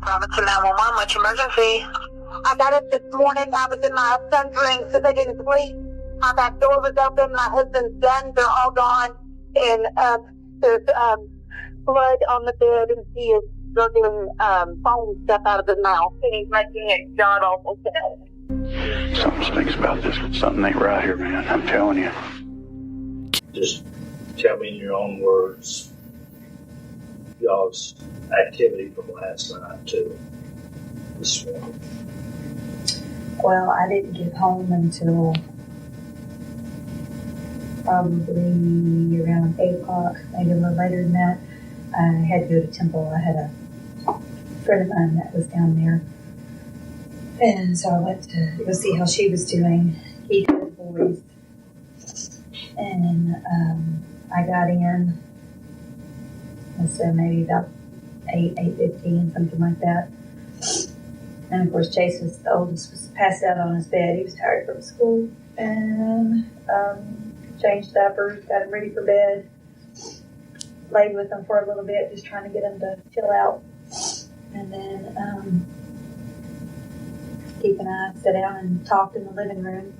Robinson 911, much emergency? I got up this morning. I was in my son's room so they didn't sleep. My back door was open. My husband's guns are all gone. And there's blood on the bed, and he is struggling foam stuff out of his mouth. And he's making it god awful today. Something stinks about this. Something ain't right here, man. I'm telling you. Just tell me in your own words y'all's activity from last night to this morning. Well, I didn't get home until probably around 8 o'clock, maybe a little later than that. I had to go to Temple. I had a friend of mine that was down there. And so I went to go see how she was doing. He had the boys. And I got in, I said maybe about 8:15, something like that. And of course, Chase was the oldest, was passed out on his bed. He was tired from school. And changed diapers, got him ready for bed. Laid with him for a little bit, just trying to get him to chill out. And then Keith and I sat down and talked in the living room,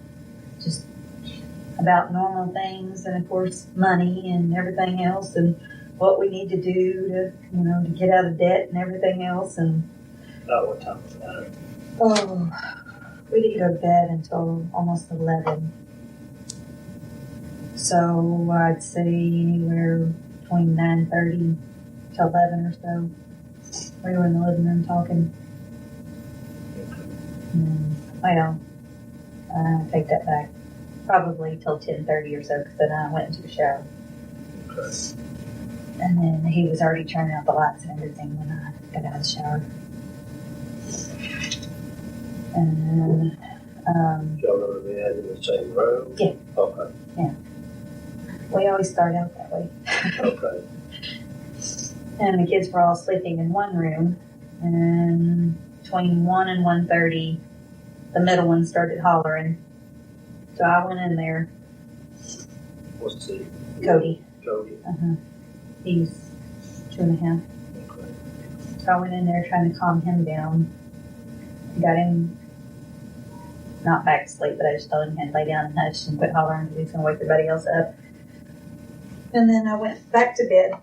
just about normal things, and of course money and everything else, and what we need to do to, to get out of debt and everything else. And About what time was that? oh, we didn't go to bed until almost 11. So I'd say anywhere between 9:30 to 11 or so. We were in the living room talking. And, well, I take that back. Probably till 10:30 or so, because then I went into the shower. Okay. And then he was already turning out the lights and everything when I got out of the shower. And Y'all go to bed in the same room? Yeah. Okay. Yeah. We always start out that way. Okay. And the kids were all sleeping in one room. And between 1 and 1:30, the middle one started hollering. So I went in there. What's the Cody. Cody? He's 2.5. Okay. So I went in there trying to calm him down. Got him not back to sleep, but I just told him he had to lay down and hush and quit hollering because he's going to wake everybody else up. And then I went back to bed.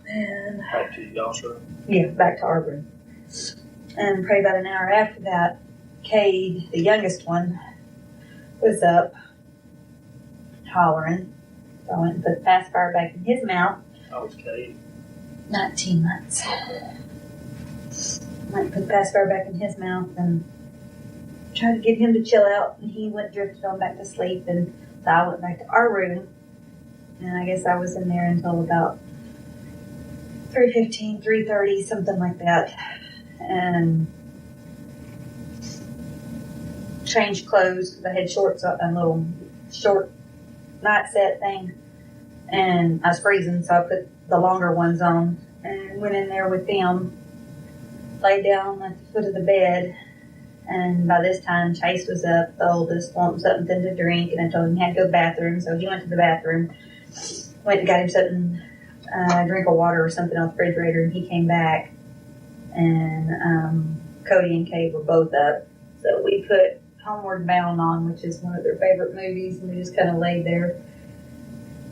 And Back to y'all's room? yeah, back to our room. And probably about an hour after that, Cade, the youngest one, was up hollering. So I went and put the pacifier back in his mouth. How was Kate? 19 months. Went and put the pacifier back in his mouth and tried to get him to chill out. And he went drifted on back to sleep. And so I went back to our room. And I guess I was in there until about 3:15, 3:30, something like that. And changed clothes because I had shorts, a little short night set thing. And I was freezing, so I put the longer ones on and went in there with them. Laid down at the foot of the bed. And by this time, Chase was up, the oldest, wanting something to drink. And I told him he had to go to the bathroom, so he went to the bathroom. Went and got him something, a drink of water or something on the refrigerator, and he came back. And Cody and Kate were both up. So we put Homeward Bound on, which is one of their favorite movies, and we just kind of laid there.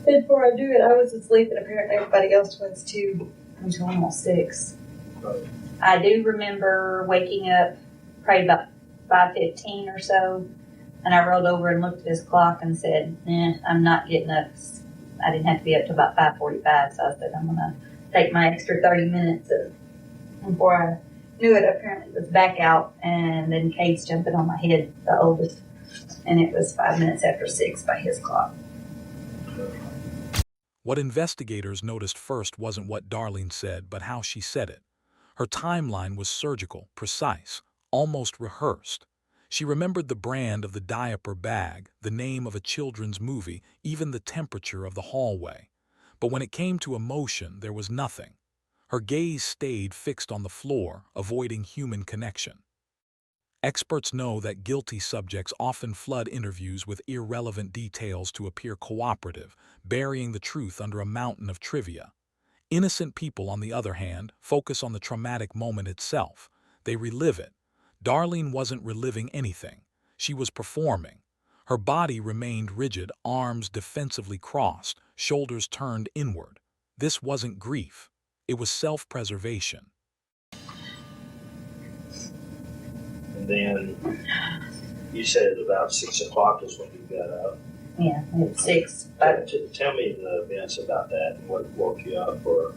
And before I do it, I was asleep, and apparently everybody else was too, until almost 6. Right. I do remember waking up probably about 5:15 or so, and I rolled over and looked at this clock and said, I'm not getting up. I didn't have to be up till about 5:45, so I said, I'm going to take my extra 30 minutes. And before I knew it, apparently it was back out, and then Kate's jumping on my head, the oldest, and it was 5 minutes after 6 by his clock. What investigators noticed first wasn't what Darlene said, but how she said it. Her timeline was surgical, precise, almost rehearsed. She remembered the brand of the diaper bag, the name of a children's movie, even the temperature of the hallway. But when it came to emotion, there was nothing. Her gaze stayed fixed on the floor, avoiding human connection. Experts know that guilty subjects often flood interviews with irrelevant details to appear cooperative, burying the truth under a mountain of trivia. Innocent people, on the other hand, focus on the traumatic moment itself. They relive it. Darlene wasn't reliving anything. She was performing. Her body remained rigid, arms defensively crossed, shoulders turned inward. This wasn't grief. It was self-preservation. And then you said about 6 o'clock is when you got up. Yeah, it's 6. Tell me the events about that and what woke you up, or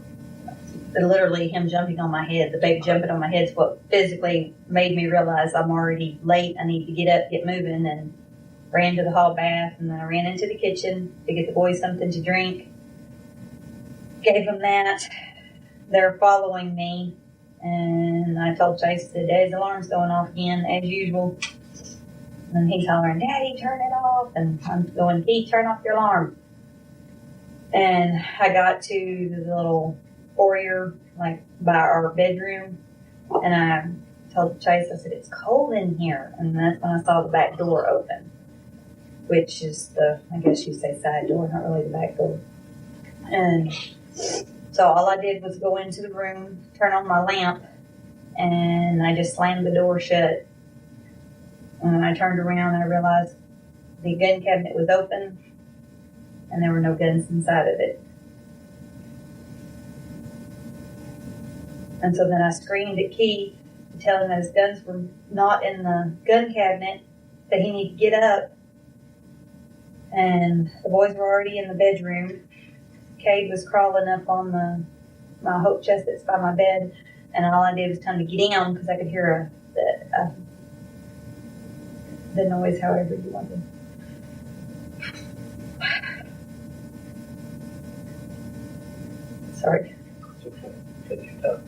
Literally him jumping on my head. The baby jumping on my head is what physically made me realize I'm already late. I need to get up, get moving, and ran to the hall bath. And then I ran into the kitchen to get the boys something to drink. Gave them that. They're following me. And I told Chase the Dad's alarm's going off again, as usual. And he's hollering, Daddy, turn it off. And I'm going, Pete, turn off your alarm. And I got to the little foyer, like by our bedroom. And I told Chase, I said, it's cold in here. And that's when I saw the back door open, which is I guess you say side door, not really the back door. And so all I did was go into the room, turn on my lamp, and I just slammed the door shut. And when I turned around, I realized the gun cabinet was open and there were no guns inside of it. And so then I screamed at Keith to tell him that his guns were not in the gun cabinet, that he needed to get up. And the boys were already in the bedroom. Cade was crawling up on my hope chest that's by my bed, and all I did was tell him to get down because I could hear the noise however you wanted. Sorry. it's okay. Take your time.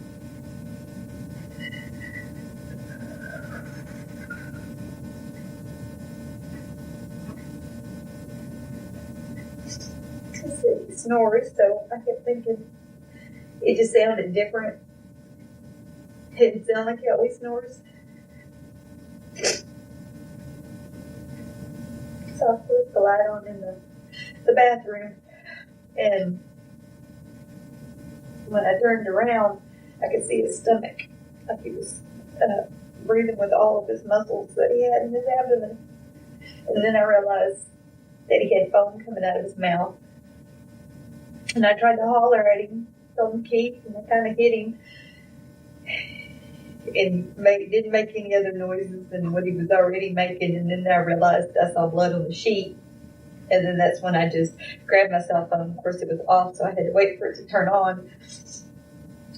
He snores, so I kept thinking it just sounded different. It didn't sound like he always snores. So I flipped the light on in the bathroom, and when I turned around, I could see his stomach, like he was breathing with all of his muscles that he had in his abdomen. And then I realized that he had foam coming out of his mouth. And I tried to holler at him, told him Keith, and I kind of hit him. And didn't make any other noises than what he was already making. And then I realized I saw blood on the sheet. And then that's when I just grabbed my cell phone. Of course, it was off, so I had to wait for it to turn on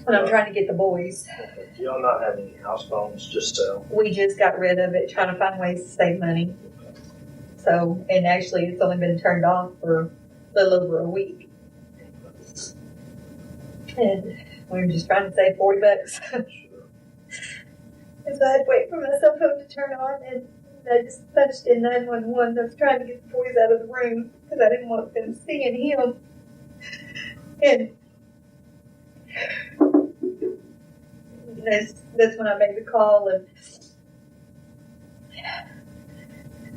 when I'm trying to get the boys. Okay. Do y'all not have any house phones, just cell? We just got rid of it, trying to find ways to save money. So, and actually, it's only been turned off for a little over a week. And we were just trying to save $40. And so I had to wait for my cell phone to turn on, and I just punched in 911. I was trying to get the boys out of the room because I didn't want them seeing him. And that's when I made the call, and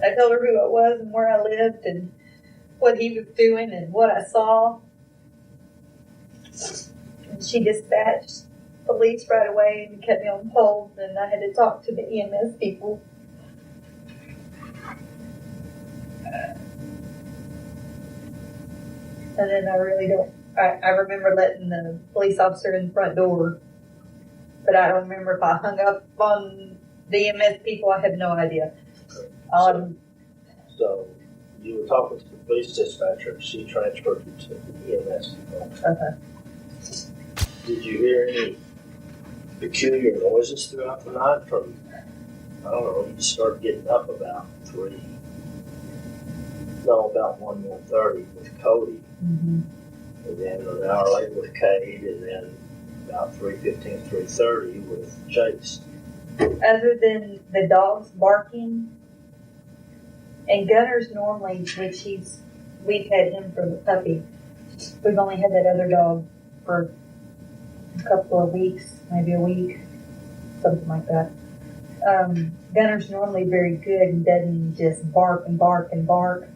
I told her who it was and where I lived and what he was doing and what I saw. And she dispatched police right away and kept me on hold, and I had to talk to the EMS people. And then I remember letting the police officer in the front door, but I don't remember if I hung up on the EMS people. I have no idea. So you were talking to the police dispatcher. She transferred you to the EMS people. Okay. Did you hear any peculiar noises throughout the night from, I don't know, you started getting up about 1:30 with Cody. Mm-hmm. And then an hour later with Cade, and then about 3:15, 3:30 with Chase. Other than the dogs barking, and Gunner's normally, we've had him from the puppy. We've only had that other dog for a couple of weeks, maybe a week, something like that. Gunner's normally very good and doesn't just bark and bark and bark.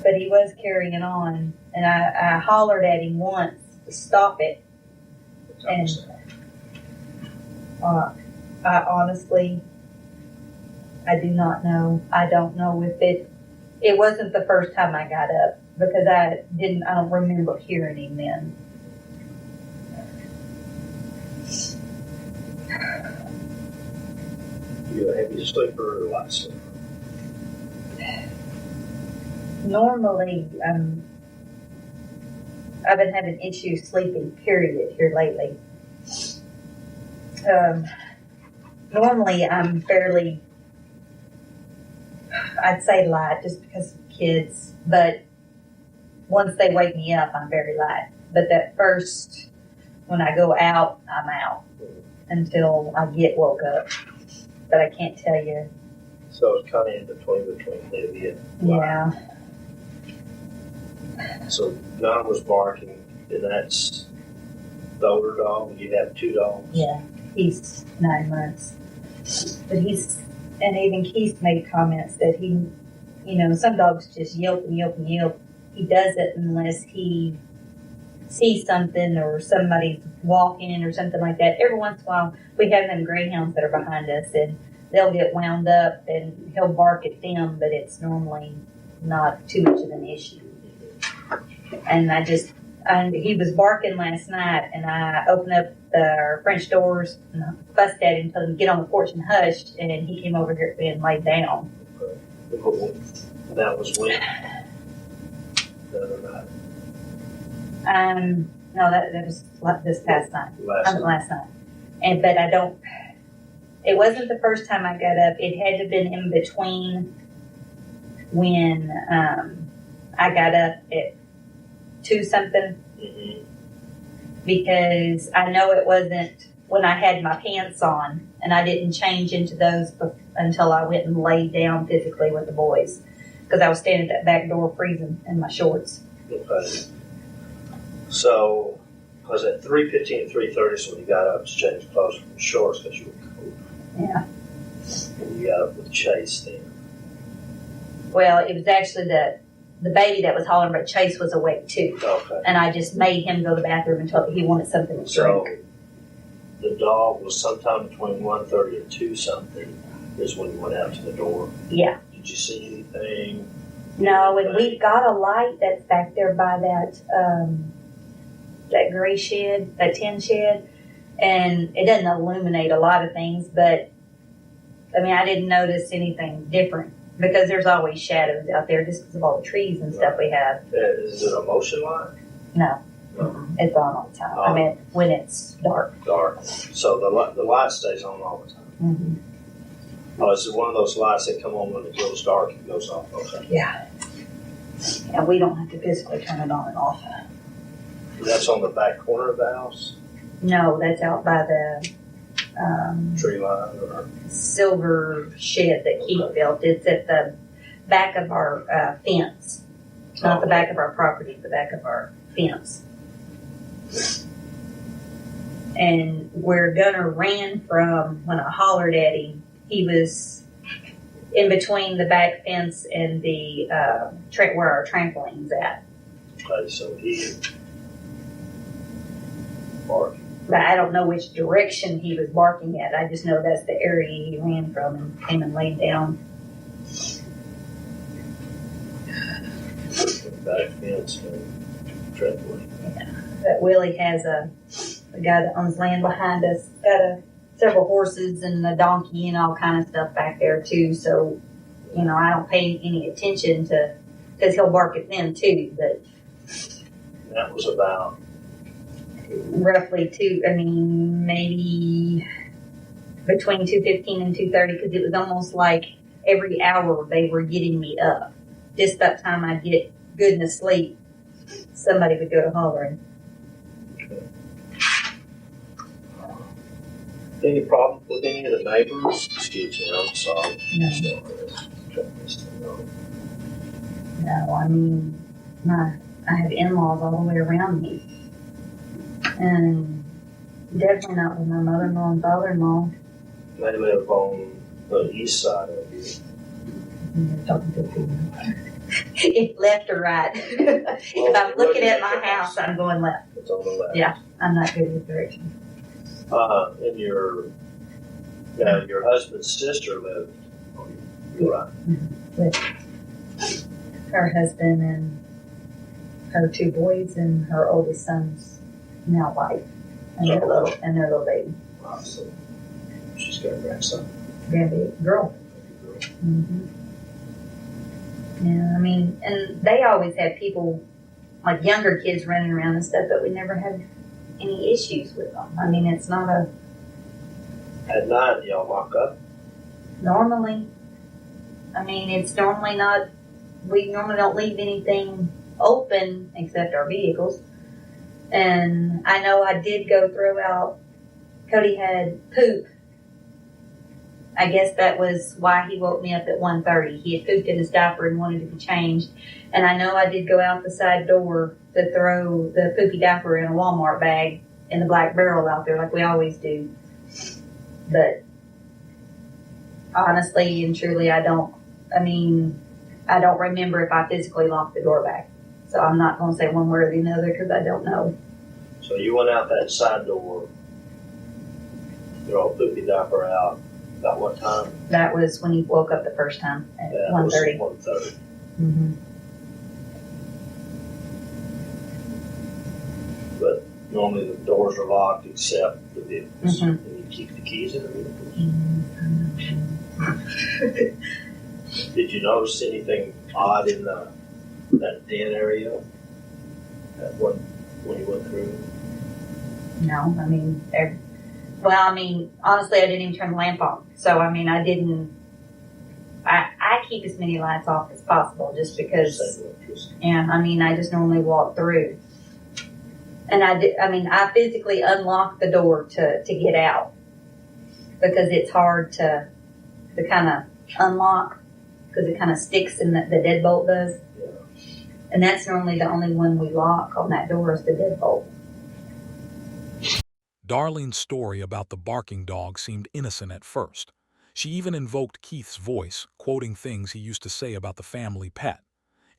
But he was carrying on and I hollered at him once to stop it. And I honestly, I do not know. I don't know if it wasn't the first time I got up, because I don't remember hearing him then. You a heavy sleeper or a light sleeper? Normally, I've been having issues sleeping, period, here lately. Normally I'm fairly, I'd say light just because of kids, but once they wake me up, I'm very light. But that first, when I go out, I'm out until I get woke up. But I can't tell you. So it's kind of in between heavy and light. Yeah. So Gunner was barking, and that's the older dog. You have 2 dogs. Yeah, he's 9 months. But and even Keith made comments that he, some dogs just yelp and yelp and yelp. He does it unless he sees something or somebody's walking or something like that. Every once in a while, we have them greyhounds that are behind us, and they'll get wound up and he'll bark at them, but it's normally not too much of an issue. And he was barking last night, and I opened up the French doors and I fussed at him, told him to get on the porch and hushed, and he came over here and laid down. That was when? The other night? No, that was this past night. Last night. But it wasn't the first time I got up. It had to have been in between when I got up at 2 something. Mm-hmm. Because I know it wasn't when I had my pants on, and I didn't change into those until I went and laid down physically with the boys, because I was standing at that back door freezing in my shorts. Okay. So, was it 3:15 and 3:30? So when you got up to change clothes from the shorts because you were cold. Yeah. And you got up with Chase then. Well, it was actually the baby that was hollering, but Chase was awake too. Okay. And I just made him go to the bathroom until he wanted something to drink. So the dog was sometime between 1:30 or 2 something is when you went out to the door. Yeah. Did you see anything? No, and we've got a light that's back there by that gray shed, that tin shed, and it doesn't illuminate a lot of things, but I mean, I didn't notice anything different, because there's always shadows out there just because of all the trees and stuff we have. Is it a motion light? No. It's on all the time. I mean, when it's dark. Dark. So the light stays on all the time. Mm-hmm. Oh, is it one of those lights that come on when it goes dark and goes off? Okay. Yeah. And we don't have to physically turn it on and off. That's on the back corner of the house? No, that's out by the Tree line or silver shed that Keith built. It's at the back of our fence. Not the back of our property, the back of our fence. And where Gunner ran from when I hollered at him, he was in between the back fence and the where our trampoline's at. okay, so he barking. But I don't know which direction he was barking at. I just know that's the area he ran from and came and laid down. Back fence and trampoline. Yeah. But Willie has a guy that owns land behind us. Got several horses and a donkey and all kind of stuff back there too. So, I don't pay any attention to, because he'll bark at them too. But that was about roughly maybe between 2:15 and 2:30, because it was almost like every hour they were getting me up. Just that time I'd get good and asleep, somebody would go to hollering. any problem with any of the neighbors? Excuse me, I'm sorry. No, I mean, I have in-laws all the way around me. And definitely not with my mother-in-law and father-in-law. They live on the east side of you. You're talking to people. if left or right. If I'm looking at my house, I'm going left. It's on the left. Yeah, I'm not good with directions. And your husband's sister lived on your right. With her husband and her 2 boys and her oldest son's now wife and their little baby. Wow, so she's got a grandson. Grandbaby girl. Mm-hmm. Yeah, I mean, and they always had people, like younger kids running around and stuff, but we never had any issues with them. I mean, it's not a... At night, y'all lock up? Normally. I mean, it's normally not... We normally don't leave anything open except our vehicles. And I know I did go throw out... Cody had poop. I guess that was why he woke me up at 1:30. He had pooped in his diaper and wanted to be changed. And I know I did go out the side door to throw the poopy diaper in a Walmart bag in the black barrel out there like we always do. But honestly and truly, I don't remember if I physically locked the door back. So I'm not going to say one way or the other because I don't know. So you went out that side door, throw a poopy diaper out. About what time? That was when he woke up the first time at 1:30. 1:30. Mm-hmm. But normally the doors are locked except the vehicles. Mm-hmm. And you keep the keys in the vehicles. Mm-hmm. Did you notice anything odd in that den area when you went through? No, I mean, honestly, I didn't even turn the lamp on. So, I mean, I keep as many lights off as possible just because, I just normally walk through. And I physically unlock the door to get out because it's hard to kind of unlock because it kind of sticks in the deadbolt does. Yeah. And that's normally the only one we lock on that door is the deadbolt. Darlene's story about the barking dog seemed innocent at first. She even invoked Keith's voice, quoting things he used to say about the family pet.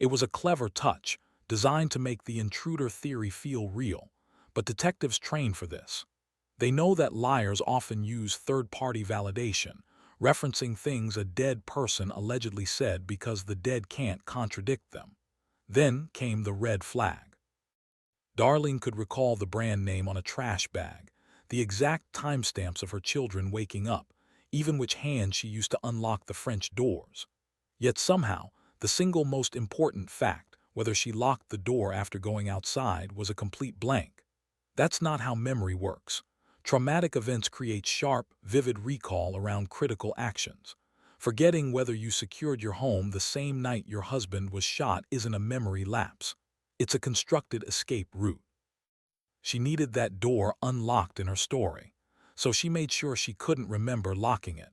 It was a clever touch, designed to make the intruder theory feel real. But detectives train for this. They know that liars often use third-party validation, referencing things a dead person allegedly said because the dead can't contradict them. Then came the red flag. Darlene could recall the brand name on a trash bag, the exact timestamps of her children waking up, even which hand she used to unlock the French doors. Yet somehow, the single most important fact, whether she locked the door after going outside, was a complete blank. That's not how memory works. Traumatic events create sharp, vivid recall around critical actions. Forgetting whether you secured your home the same night your husband was shot isn't a memory lapse. It's a constructed escape route. She needed that door unlocked in her story, so she made sure she couldn't remember locking it.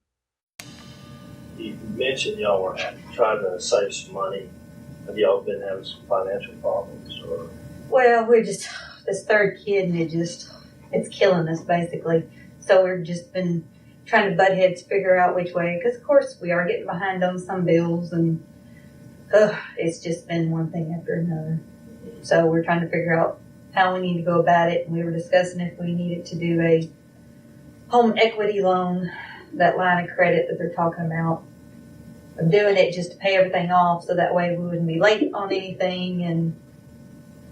You mentioned y'all were trying to save some money. Have y'all been having some financial problems? Well, we're just, this third kid, and it's killing us basically. So we've just been trying to butt heads, figure out which way, because of course we are getting behind on some bills, and it's just been one thing after another. So we're trying to figure out how we need to go about it, and we were discussing if we needed to do a home equity loan, that line of credit that they're talking about. I'm doing it just to pay everything off so that way we wouldn't be late on anything, and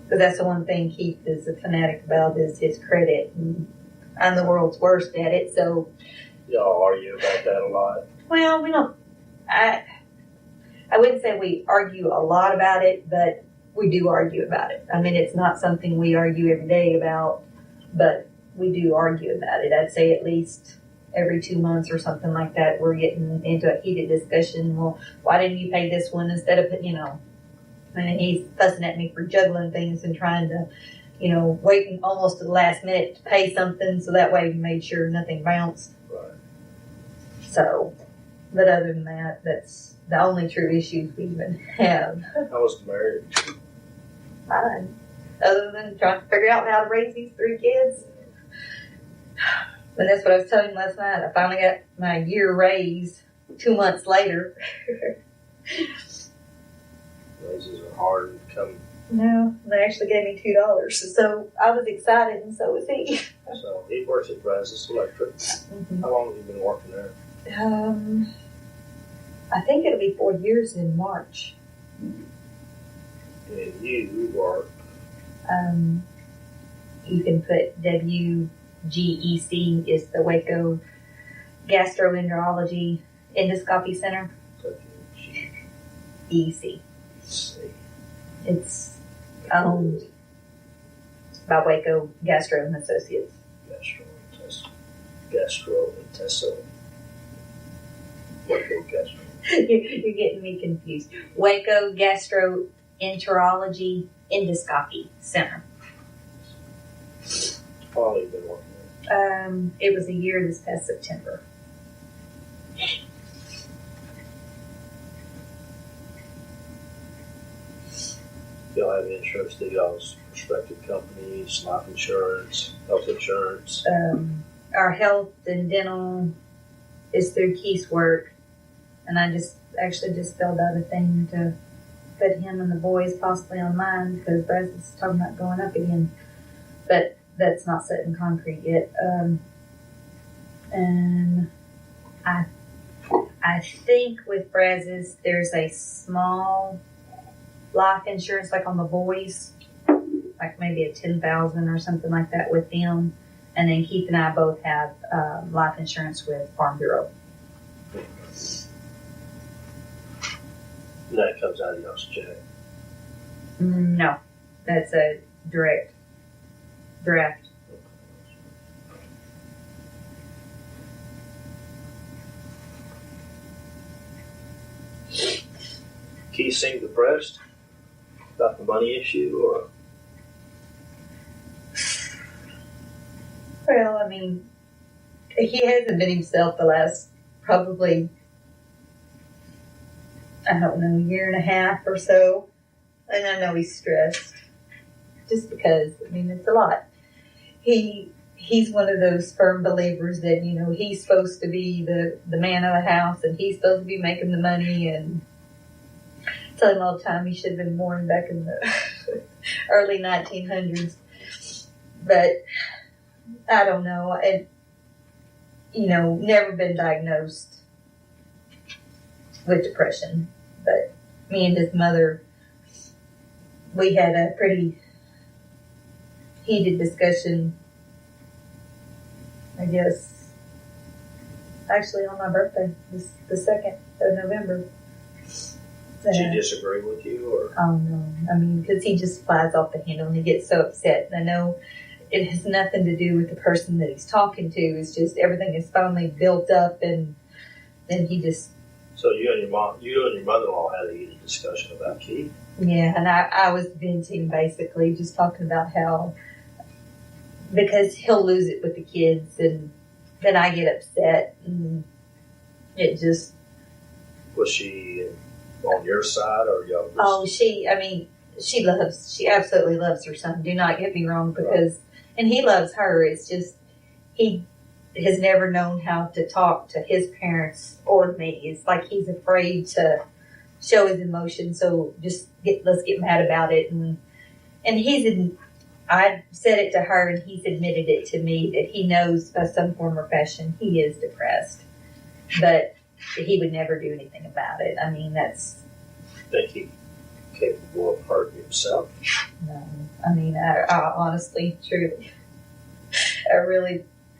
because that's the one thing Keith is a fanatic about is his credit, and I'm the world's worst at it, so. Y'all argue about that a lot? Well, we don't, I wouldn't say we argue a lot about it, but we do argue about it. I mean, it's not something we argue every day about, but we do argue about it. I'd say at least every 2 months or something like that, we're getting into a heated discussion. Well, why didn't you pay this one instead of, and he's fussing at me for juggling things and trying to, waiting almost to the last minute to pay something so that way we made sure nothing bounced. Right. So, but other than that, that's the only true issues we even have. How was the marriage? Fine. Other than trying to figure out how to raise these 3 kids. But that's what I was telling him last night. I finally got my year raise 2 months later. Raises are hard to come. No, they actually gave me $2. So I was excited, and so was he. So he works at Brazos Electric. Mm-hmm. How long have you been working there? I think it'll be 4 years in March. And you work. You can put WGEC is the Waco Gastroenterology Endoscopy Center. EC. It's owned by Waco Gastro and Associates. Gastrointestinal. Waco Gastro. You're getting me confused. Waco Gastroenterology Endoscopy Center. How long have you been working there? It was a year this past September. Y'all have insurance through y'all's respective companies, life insurance, health insurance. Our health and dental is through Keith's work, and I just filled out a thing to put him and the boys possibly on mine because Bryce is talking about going up again, but that's not set in concrete yet. And I think with Brazos there's a small life insurance like on the boys, like maybe a 10,000 or something like that with them. And then Keith and I both have life insurance with Farm Bureau. And that comes out of y'all's check. No, that's a direct draft. Keith seemed depressed about the money issue, or? Well, I mean, he hasn't been himself the last probably, I don't know, year and a half or so. And I know he's stressed just because, I mean, it's a lot. He's one of those firm believers that, you know, he's supposed to be the man of the house and he's supposed to be making the money, and I tell him all the time he should have been born back in the early 1900s. But I don't know. And, you know, never been diagnosed with depression. But me and his mother, we had a pretty heated discussion, I guess, actually on my birthday, the 2nd of November. Did she disagree with you, or? Oh, no. I mean, because he just flies off the handle and he gets so upset. And I know it has nothing to do with the person that he's talking to. It's just everything is finally built up, and then he just... So you and your mother-in-law had a heated discussion about Keith? Yeah, and I was venting, basically, just talking about how... Because he'll lose it with the kids, and then I get upset, and it just... Was she on your side, or y'all just... Oh, she absolutely loves her son. Do not get me wrong, because... Right. And he loves her. It's just, he has never known how to talk to his parents or me. It's like he's afraid to show his emotions, so let's get mad about it. And I said it to her, and he's admitted it to me that he knows by some form or fashion he is depressed, but he would never do anything about it. I mean, that's... Think he's capable of hurting himself? No. I mean, I honestly, truly,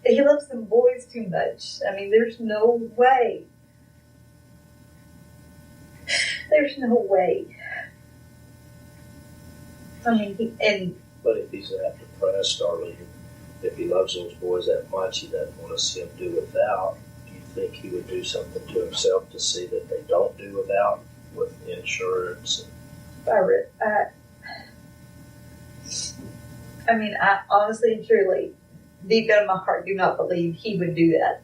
he loves them boys too much. I mean, there's no way. There's no way. I mean, But if he's that depressed, Darlene, if he loves those boys that much, he doesn't want to see them do without. Do you think he would do something to himself to see that they don't do without, with insurance? I mean, I honestly and truly, deep down in my heart, do not believe he would do that.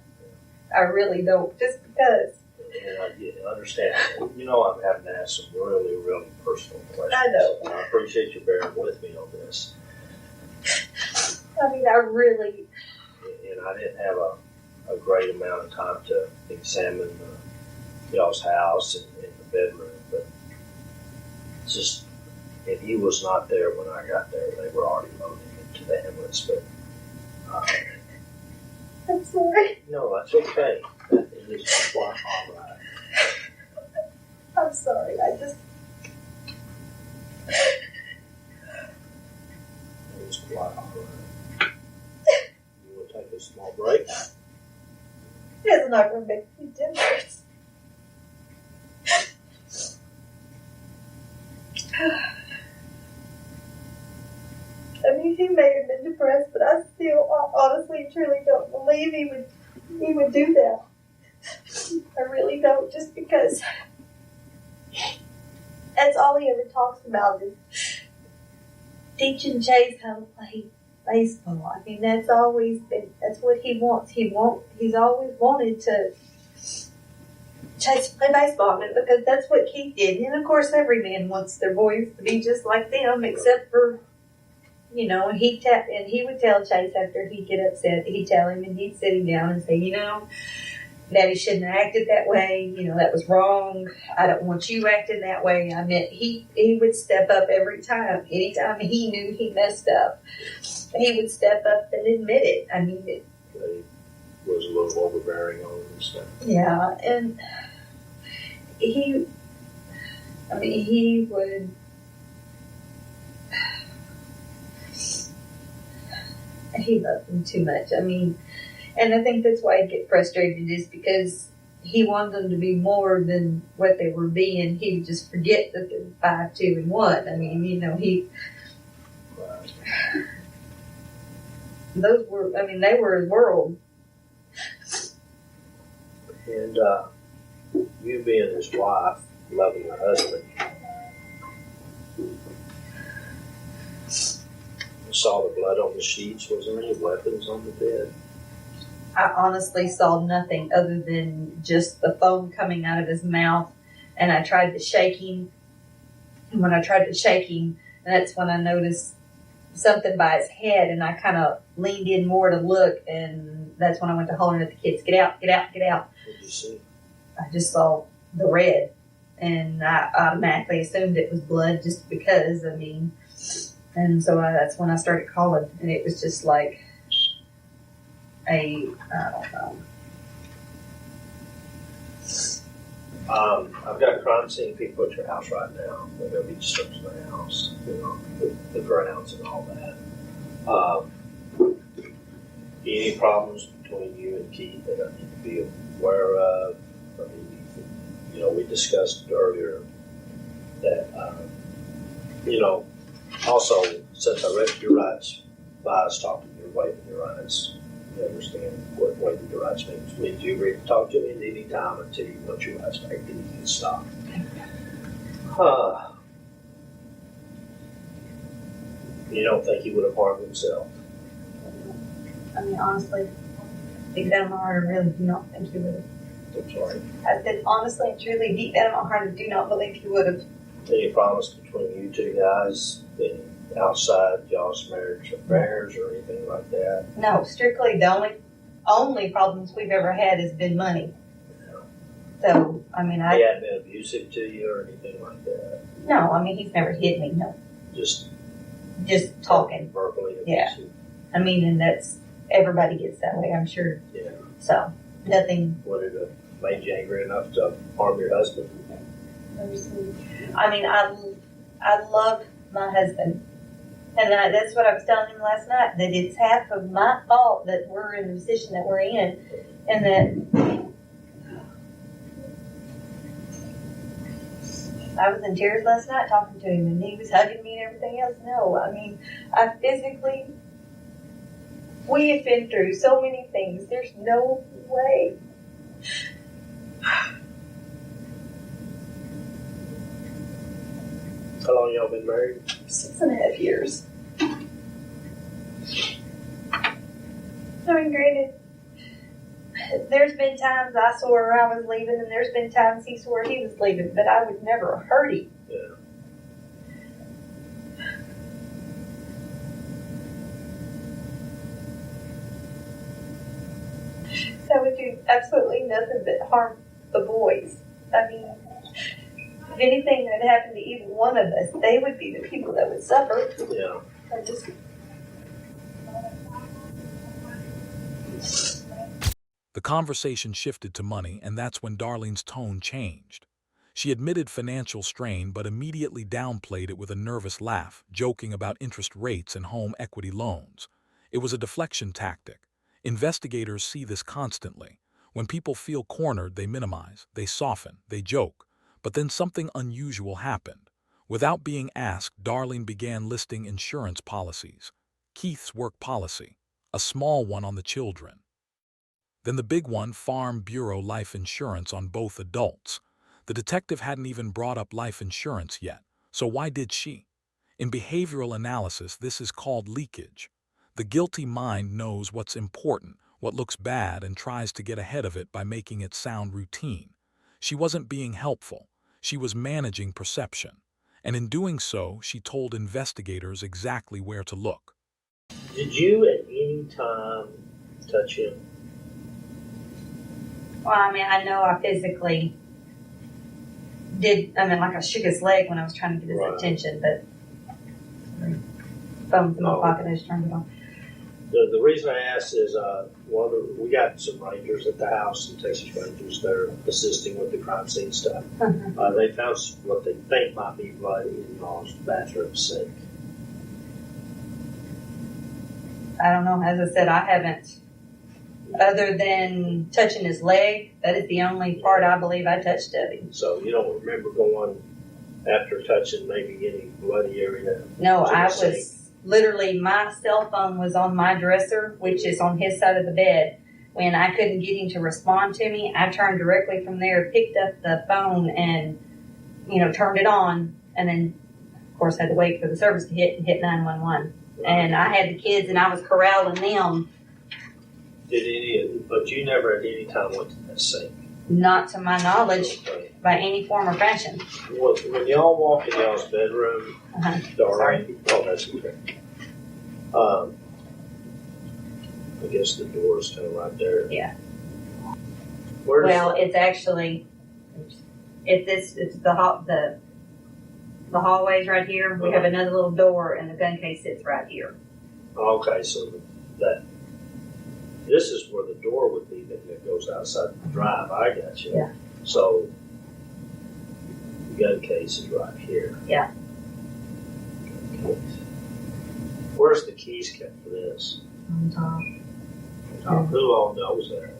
I really don't, just because. And I understand. You know, I'm having to ask some really, really personal questions. I know. And I appreciate you bearing with me on this. I mean, I really... And I didn't have a great amount of time to examine y'all's house and the bedroom, but just, if you was not there when I got there, they were already loading into the ambulance. But I'm sorry. no, that's okay. It is quite all right. I'm sorry. It is quite all right. You want to take a small break? It's not going to make any difference. I mean, he may have been depressed, but I honestly, truly don't believe he would do that. I really don't, just because that's all he ever talks about is teaching Chase how to play baseball. I mean, that's what he wants. He's always wanted to Chase to play baseball, because that's what Keith did. And of course, every man wants their boys to be just like them, except for, he would tell Chase after he'd get upset, he'd tell him and he'd sit him down and say, Daddy shouldn't have acted that way. That was wrong. I don't want you acting that way. I meant he would step up every time. Anytime he knew he messed up, he would step up and admit it. I mean, He was a little overbearing on him and stuff. yeah, and he would. He loved them too much. I mean, and I think that's why he'd get frustrated, is because he wanted them to be more than what they were being. He would just forget that they're 5, 2, and 1. I mean, they were his world. And you being his wife, loving your husband, you saw the blood on the sheets. Was there any weapons on the bed? I honestly saw nothing other than just the foam coming out of his mouth, and I tried to shake him. And when I tried to shake him, that's when I noticed something by his head, and I kind of leaned in more to look, and that's when I went to hollering at the kids, "Get out, get out, get out." What did you see? I just saw the red, and I automatically assumed it was blood just because, and so that's when I started calling, and it was just like I don't know. I've got crime scene people at your house right now. They're going to be searching the house, the grounds and all that. Any problems between you and Keith that I need to be aware of? I mean, we discussed earlier that, also, since I read your rights by us talking, you're waiving your rights. You understand what waiving your rights means. It means you agree to talk to me at any time until you want your rights back, then you can stop. You don't think he would have harmed himself? I mean, honestly, deep down in my heart, I really do not think he would have. I'm sorry. I said, honestly and truly, deep down in my heart, I do not believe he would have. Any problems between you two guys? Any outside y'all's marriage affairs or anything like that? No, strictly the only problems we've ever had has been money. So, I mean, He hadn't been abusive to you or anything like that? No, I mean, he's never hit me, no. Just talking. Verbally abusive? Yeah. I mean, and everybody gets that way, I'm sure. Yeah. So, nothing. Would it have made you angry enough to harm your husband? I mean, I love my husband. And that's what I was telling him last night, that it's half of my fault that we're in the position that we're in, and that I was in tears last night talking to him, and he was hugging me and everything else. No, I mean, we have been through so many things. There's no way. How long y'all been married? 6.5 years. I mean, granted, there's been times I swore I was leaving, and there's been times he swore he was leaving, but I would never hurt him. Yeah. So I would do absolutely nothing but harm the boys. I mean, if anything had happened to either one of us, they would be the people that would suffer. Yeah. I just... The conversation shifted to money, and that's when Darlene's tone changed. She admitted financial strain but immediately downplayed it with a nervous laugh, joking about interest rates and home equity loans. It was a deflection tactic. Investigators see this constantly. When people feel cornered, they minimize, they soften, they joke. But then something unusual happened. Without being asked, Darlene began listing insurance policies. Keith's work policy, a small one on the children. Then the big one, Farm Bureau life insurance on both adults. The detective hadn't even brought up life insurance yet, so why did she? In behavioral analysis, this is called leakage. The guilty mind knows what's important, what looks bad, and tries to get ahead of it by making it sound routine. She wasn't being helpful. She was managing perception. And in doing so, she told investigators exactly where to look. Did you at any time touch him? Well, I mean, I know I physically did. I mean, like I shook his leg when I was trying to get his attention, but phone's in my pocket, I just turned it on. The reason I asked is we got some rangers at the house, some Texas Rangers that are assisting with the crime scene stuff. They found what they think might be blood in y'all's bathroom sink. I don't know. As I said, I haven't, other than touching his leg, that is the only part I believe I touched of him. So you don't remember going after touching maybe any bloody area? No, I was literally, my cell phone was on my dresser, which is on his side of the bed. When I couldn't get him to respond to me, I turned directly from there, picked up the phone and, turned it on. And then, of course, had to wait for the service to hit and hit 911. And I had the kids and I was corralling them. But you never at any time went to that sink? Not to my knowledge, by any form or fashion. When y'all walk in y'all's bedroom, Darlene, oh, that's okay. I guess the door is kind of right there. Yeah. It's actually, it's the hallways right here. We have another little door, and the gun case sits right here. Okay, so this is where the door would be that goes outside the drive. I got you. Yeah. So the gun case is right here. Yeah. Gun case. Where's the keys kept for this? On top. Who all knows that?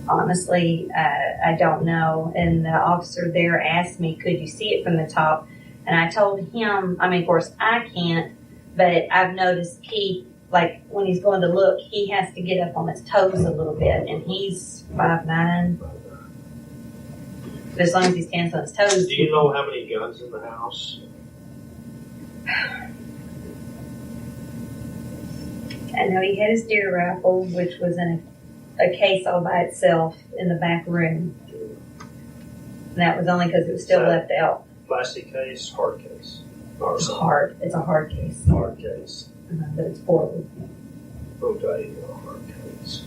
Honestly, I don't know. And the officer there asked me, could you see it from the top? And I told him, I mean, of course, I can't, but I've noticed Keith, like when he's going to look, he has to get up on his toes a little bit, and he's 5'9". But as long as he stands on his toes. Do you know how many guns in the house? I know he had his deer rifle, which was in a case all by itself in the back room. And that was only because it was still left out. Plastic case, hard case? It's hard. It's a hard case. Hard case. But it's portable. Okay, hard case.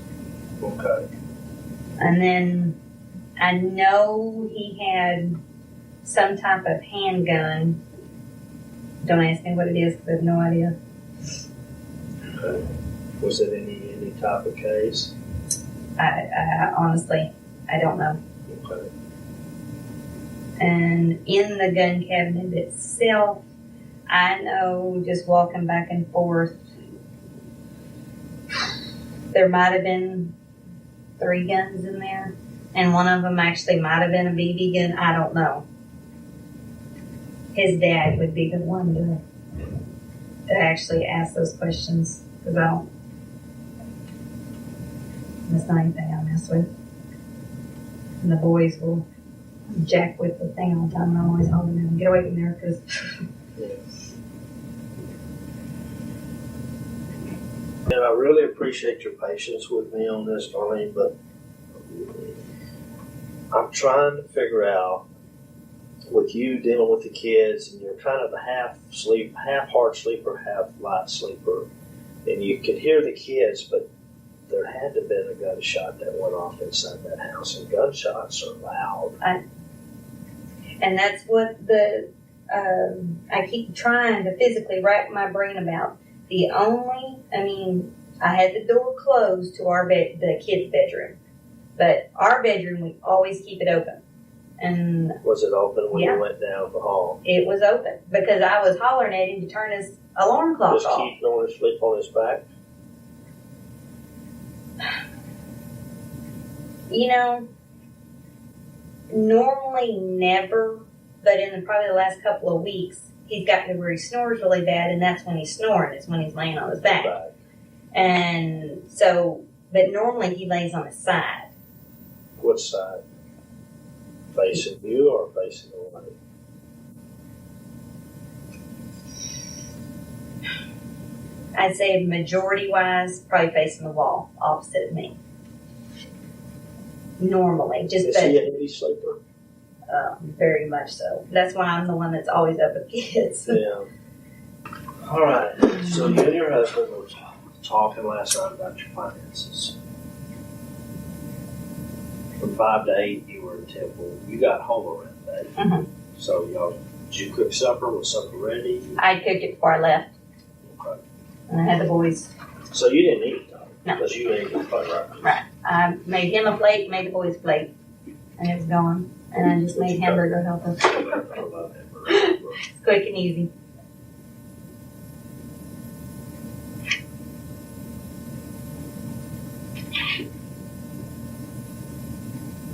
Okay. And then I know he had some type of handgun. Don't ask me what it is because I have no idea. Okay. Was it any type of case? I honestly, I don't know. Okay. And in the gun cabinet itself, I know just walking back and forth, there might have been 3 guns in there. And one of them actually might have been a BB gun. I don't know. His dad would be the one to actually ask those questions. Because that's not anything I mess with. And the boys will jack with the thing all the time. And I'm always holding them, get away from there, because. And I really appreciate your patience with me on this, Darlene, but I'm trying to figure out, with you dealing with the kids, and you're kind of a half hard sleeper, half light sleeper, and you could hear the kids, but there had to have been a gunshot that went off inside that house, and gunshots are loud. And that's what I keep trying to physically rack my brain about. I had the door closed to the kids' bedroom, but our bedroom, we always keep it open. And was it open when you went down the hall? It was open because I was hollering at him to turn his alarm clock off. Does Keith normally sleep on his back? Normally never, but in probably the last couple of weeks, he's gotten to where he snores really bad, and that's when he's snoring. It's when he's laying on his back. Right. And so, but normally he lays on his side. What side? Facing you or facing away? I'd say majority-wise, probably facing the wall, opposite of me. Normally, Is he a heavy sleeper? Very much so. That's why I'm the one that's always up with kids. Yeah. All right. So you and your husband were talking last night about your finances. From 5 to 8, you were in Temple. You got home around 8. Mm-hmm. So did you cook supper? Was supper ready? I cooked it before I left. Okay. And I had the boys. So you didn't eat though? No. Because you ate the plate, right? Right. I made him a plate, made the boys a plate, and it was gone. And I just made hamburger helper. It's quick and easy.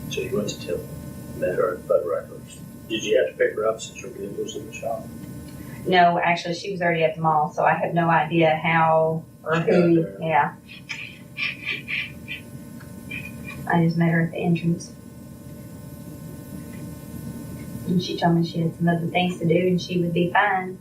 So you went to Temple, met her at Bud Records. Did you have to pick her up since your kid was in the shop? No, actually, she was already at the mall, so I have no idea how or who. Yeah. I just met her at the entrance. And she told me she had some other things to do and she would be fine.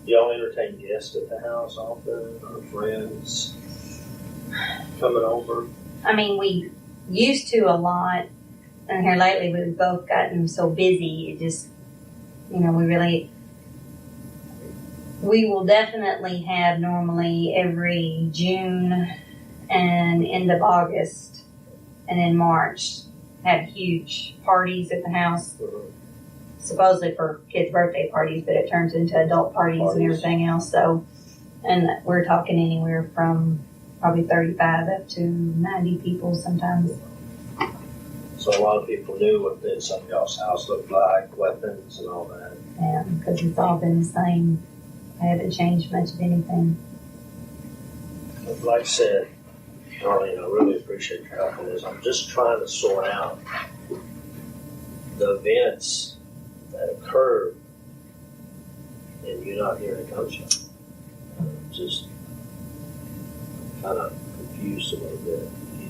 Y'all entertain guests at the house often, or friends coming over? I mean, we used to a lot, and here lately we've both gotten so busy, it just, we will definitely have normally every June and end of August and in March have huge parties at the house. Mm-hmm. Supposedly for kids' birthday parties, but it turns into adult parties and everything else. So, and we're talking anywhere from probably 35 up to 90 people sometimes. So a lot of people knew what the inside of y'all's house looked like, weapons and all that. Yeah, because it's all been the same. I haven't changed much of anything. But like I said, Darlene, I really appreciate your help on this. I'm just trying to sort out the events that occurred and you not hearing a gunshot. Just kind of confused a little bit.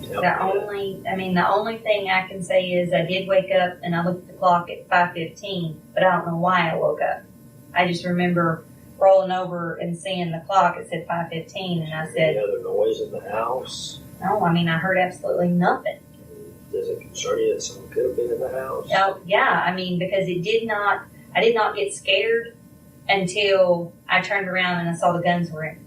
The only thing I can say is I did wake up and I looked at the clock at 5:15, but I don't know why I woke up. I just remember rolling over and seeing the clock. It said 5:15, and I said, any other noise in the house? No, I heard absolutely nothing. Does it concern you that someone could have been in the house? Oh, yeah, because I did not get scared until I turned around and I saw the guns were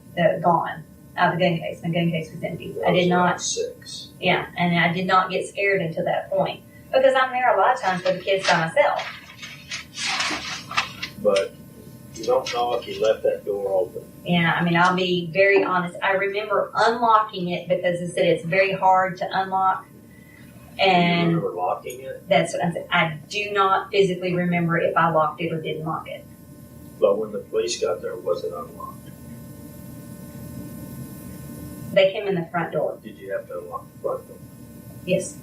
gone out of the gun case. The gun case was empty. I did not. 6. Yeah, and I did not get scared until that point because I'm there a lot of times with the kids by myself. But you don't know if you left that door open. Yeah, I'll be very honest. I remember unlocking it because it said it's very hard to unlock. And you remember locking it? That's what I'm saying. I do not physically remember if I locked it or didn't lock it. But when the police got there, was it unlocked? They came in the front door. Did you have to unlock the front door? Yes.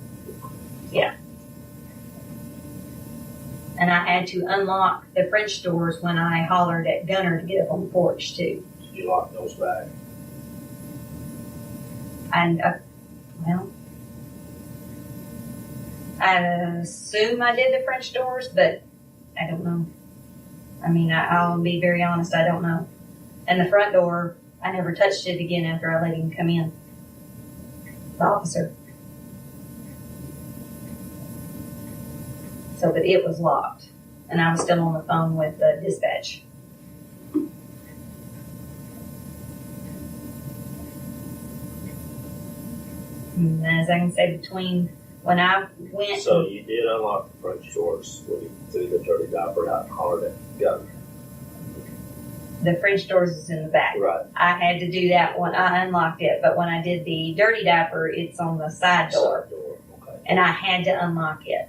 Yeah. And I had to unlock the French doors when I hollered at Gunner to get up on the porch, too. Did you lock those back? And, I assume I did the French doors, but I don't know. I'll be very honest, I don't know. And the front door, I never touched it again after I let him come in. The officer. So, but it was locked. And I was still on the phone with the dispatch. And as I can say, between when I went... So you did unlock the French doors when you threw the dirty diaper out and hollered at the gun. The French doors is in the back. Right. I had to do that when I unlocked it, but when I did the dirty diaper, it's on the side door. Side door, okay. And I had to unlock it.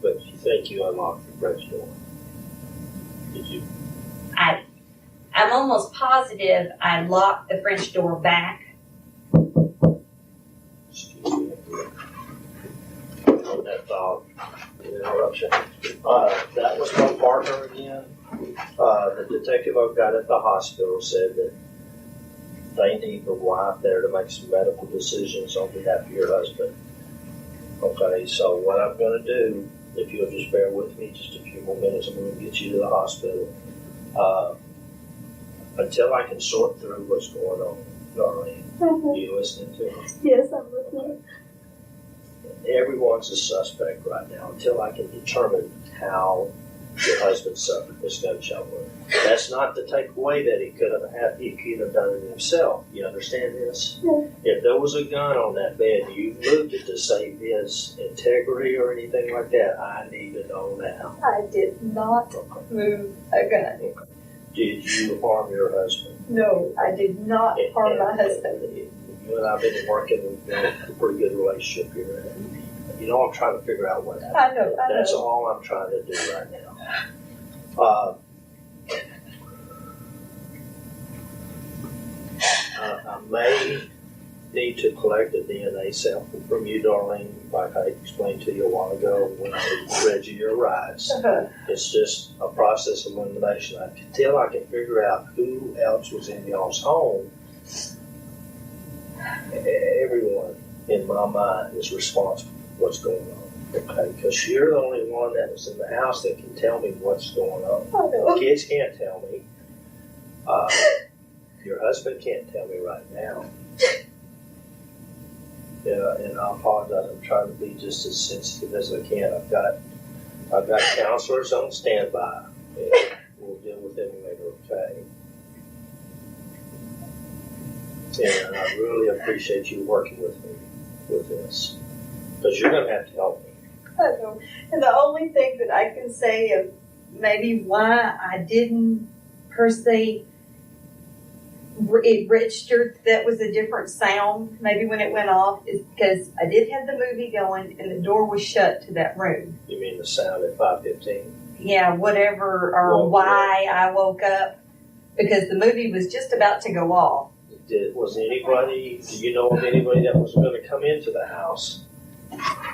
But you think you unlocked the French door? Did you? I'm almost positive I locked the French door back. Excuse me. On that thought, interruption. That was my partner again. The detective I've got at the hospital said that they need the wife there to make some medical decisions on behalf of your husband. Okay, so what I'm going to do, if you'll just bear with me just a few more minutes, I'm going to get you to the hospital. Until I can sort through what's going on, Darlene. Are you listening to me? Yes, I'm listening. Everyone's a suspect right now until I can determine how your husband suffered this gunshot wound. That's not to take away that he could have done it himself. You understand this? Yeah. If there was a gun on that bed, you moved it to save his integrity or anything like that, I need to know now. I did not move a gun. Okay. Did you harm your husband? No, I did not harm my husband. You and I have been working, we've built a pretty good relationship here. You know, I'm trying to figure out what happened. I know. That's all I'm trying to do right now. I may need to collect a DNA sample from you, Darlene, like I explained to you a while ago when I read you your rights. It's just a process of elimination. Until I can figure out who else was in y'all's home, everyone in my mind is responsible for what's going on. Okay, because you're the only one that was in the house that can tell me what's going on. Kids can't tell me. Your husband can't tell me right now. Yeah, and I apologize. I'm trying to be just as sensitive as I can. I've got counselors on standby. And we'll deal with them later, okay? And I really appreciate you working with me with this, because you're going to have to help me. I know. And the only thing that I can say of maybe why I didn't per se, it registered that was a different sound maybe when it went off, is because I did have the movie going and the door was shut to that room. You mean the sound at 5:15? Yeah, whatever, or why I woke up, because the movie was just about to go off. Do you know of anybody that was going to come into the house?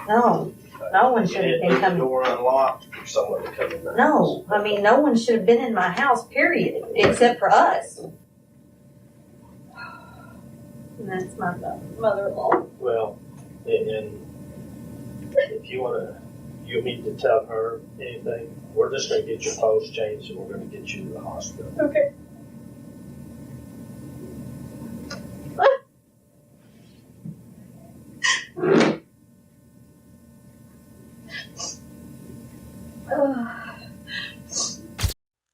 No, no one should have been the coming. door unlocked for someone to come in the house. No, I mean, no one should have been in my house, period, except for us. And that's my mother-in-law. Well, and if you need to tell her anything, we're just going to get your clothes changed and we're going to get you to the hospital. Okay.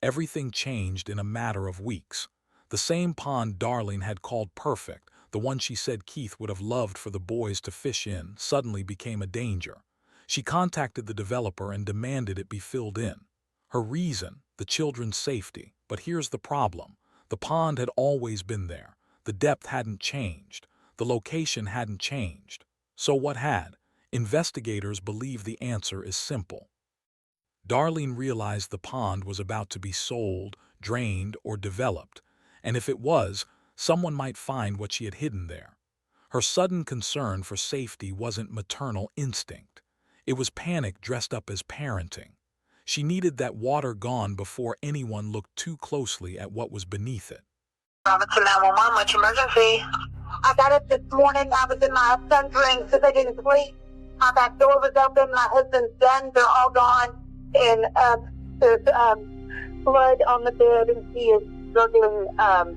Everything changed in a matter of weeks. The same pond Darlene had called perfect, the one she said Keith would have loved for the boys to fish in, suddenly became a danger. She contacted the developer and demanded it be filled in. Her reason, the children's safety. But here's the problem. The pond had always been there. The depth hadn't changed. The location hadn't changed. So what had? Investigators believe the answer is simple. Darlene realized the pond was about to be sold, drained, or developed, and if it was, someone might find what she had hidden there. Her sudden concern for safety wasn't maternal instinct. It was panic dressed up as parenting. She needed that water gone before anyone looked too closely at what was beneath it. Robinson 911, much emergency. I got it this morning. I was in my son's room so they didn't sleep. That door was open. My husband's done. They're all gone. And there's blood on the bed, and he is struggling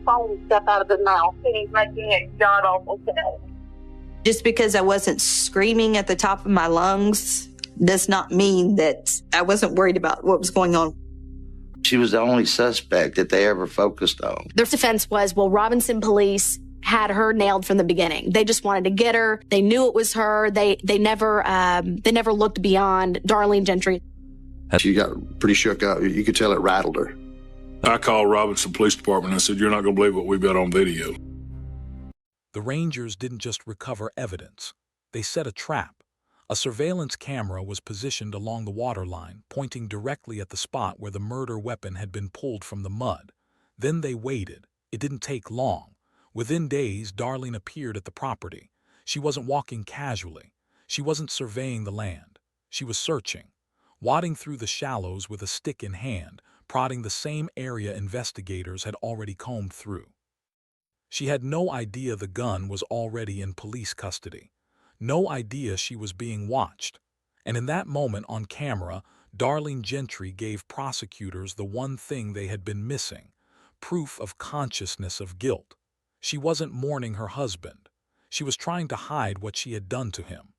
foam stuff out of his mouth. And he's making it god-awful sound. Just because I wasn't screaming at the top of my lungs does not mean that I wasn't worried about what was going on. She was the only suspect that they ever focused on. Their defense was, well, Robinson police had her nailed from the beginning. They just wanted to get her. They knew it was her. They never looked beyond Darlene Gentry. She got pretty shook up. You could tell it rattled her. I called Robinson Police Department and I said, "You're not going to believe what we've got on video." The Rangers didn't just recover evidence. They set a trap. A surveillance camera was positioned along the waterline, pointing directly at the spot where the murder weapon had been pulled from the mud. Then they waited. It didn't take long. Within days, Darlene appeared at the property. She wasn't walking casually. She wasn't surveying the land. She was searching, wading through the shallows with a stick in hand, prodding the same area investigators had already combed through. She had no idea the gun was already in police custody. No idea she was being watched. And in that moment on camera, Darlene Gentry gave prosecutors the one thing they had been missing: proof of consciousness of guilt. She wasn't mourning her husband. She was trying to hide what she had done to him.